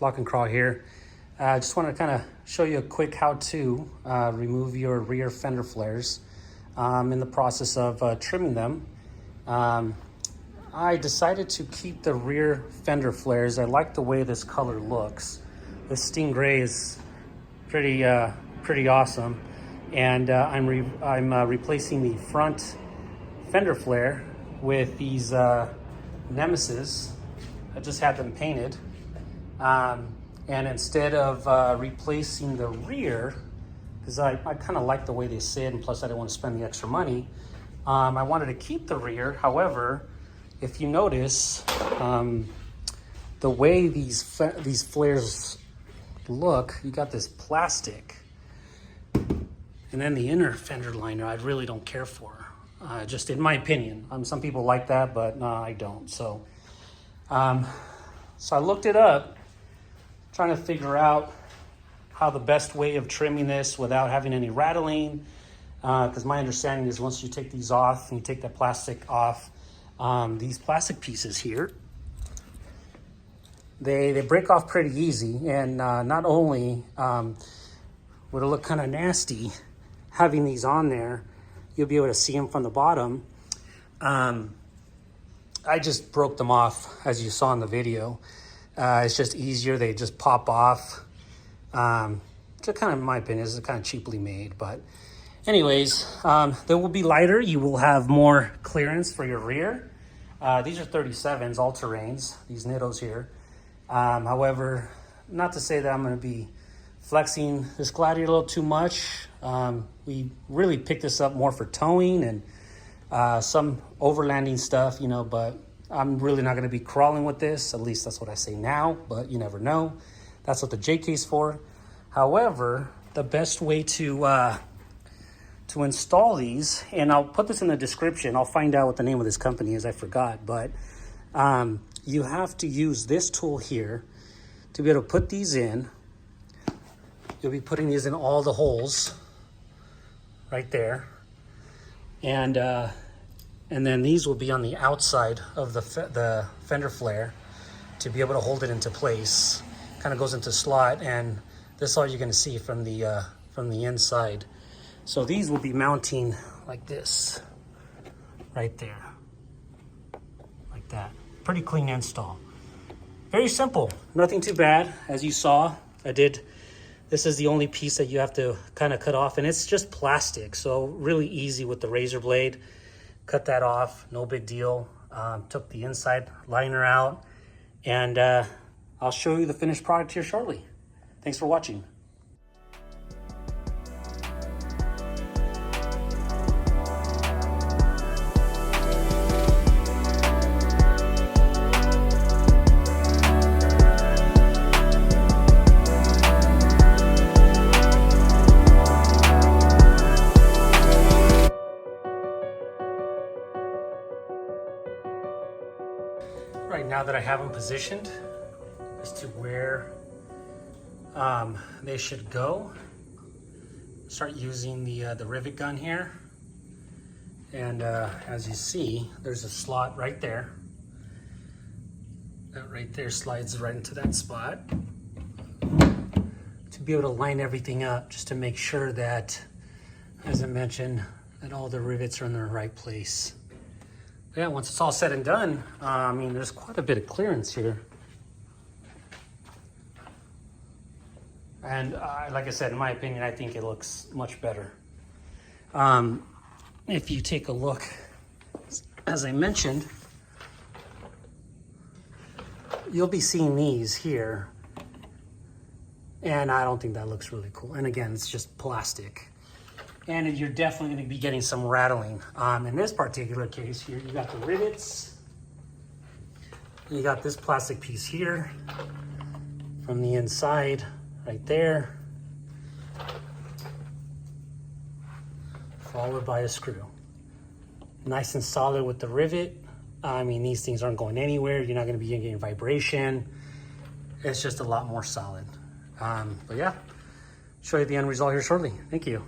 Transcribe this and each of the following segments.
Block and Crawl here. I just want to kind of show you a quick how to remove your rear fender flares. In the process of trimming them, I decided to keep the rear fender flares. I like the way this color looks. This stingray is pretty awesome, and I'm replacing the front fender flare with these Nemesis. I just had them painted. And instead of replacing the rear, because I kind of like the way they sit, and plus I didn't want to spend the extra money, I wanted to keep the rear. However, if you notice, the way these flares look, you got this plastic, and then the inner fender liner I really don't care for, just in my opinion. Some people like that, but no, I don't. So I looked it up, trying to figure out how the best way of trimming this without having any rattling, because my understanding is once you take these off and you take that plastic off, these plastic pieces here, they break off pretty easy, and not only would it look kind of nasty having these on there, you'll be able to see them from the bottom. I just broke them off, as you saw in the video. It's just easier. They just pop off. So kind of, in my opinion, this is kind of cheaply made. But anyways, they will be lighter. You will have more clearance for your rear. These are 37s, all-terrains, these Nittos here. However, not to say that I'm going to be flexing this Gladiator a little too much. We really picked this up more for towing and some overlanding stuff, you know, but I'm really not going to be crawling with this. At least that's what I say now, but you never know. That's what the JK's for. However, the best way to install these, and I'll put this in the description. I'll find out what the name of this company is. I forgot, but you have to use this tool here to be able to put these in. You'll be putting these in all the holes right there, and then these will be on the outside of the fender flare to be able to hold it into place. Kind of goes into slot, and this is all you're going to see from the inside. So these will be mounting like this, right there, like that. Pretty clean install. Very simple, nothing too bad. As you saw, this is the only piece that you have to kind of cut off, and it's just plastic, so really easy with the razor blade. Cut that off, no big deal. Took the inside liner out, and I'll show you the finished product here shortly. Thanks for watching. Right now that I have them positioned as to where they should go, start using the rivet gun here, and as you see, there's a slot right there. That right there slides right into that spot to be able to line everything up, just to make sure that, as I mentioned, that all the rivets are in the right place. Yeah, once it's all said and done, I mean, there's quite a bit of clearance here. And like I said, in my opinion, I think it looks much better. If you take a look, as I mentioned, you'll be seeing these here. And I don't think that looks really cool. And again, it's just plastic. And you're definitely going to be getting some rattling. In this particular case here, you got the rivets. You got this plastic piece here from the inside, right there, followed by a screw. Nice and solid with the rivet. I mean, these things aren't going anywhere. You're not going to be getting vibration. It's just a lot more solid. But yeah, show you the end result here shortly. Thank you.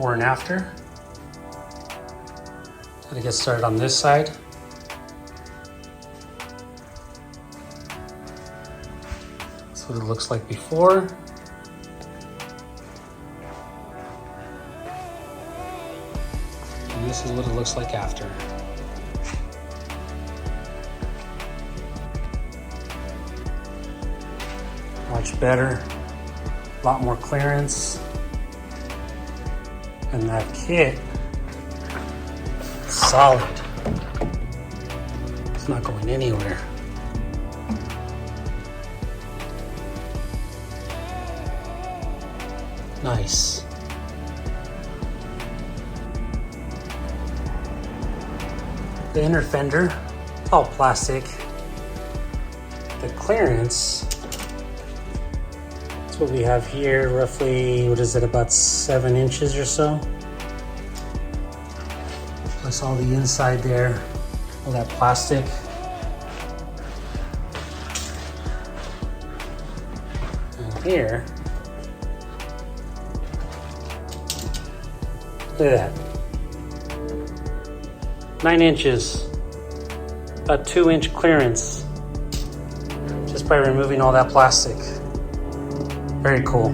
before and after. Gotta get started on this side. That's what it looks like before. And this is what it looks like after. Much better, a lot more clearance. And that kit, solid. It's not going anywhere. Nice. The inner fender, it's all plastic. The clearance, that's what we have here, roughly, what is it, about 7 inches or so. Plus all the inside there, all that plastic. And here, look at that. 9 inches, about 2-inch clearance, just by removing all that plastic. Very cool.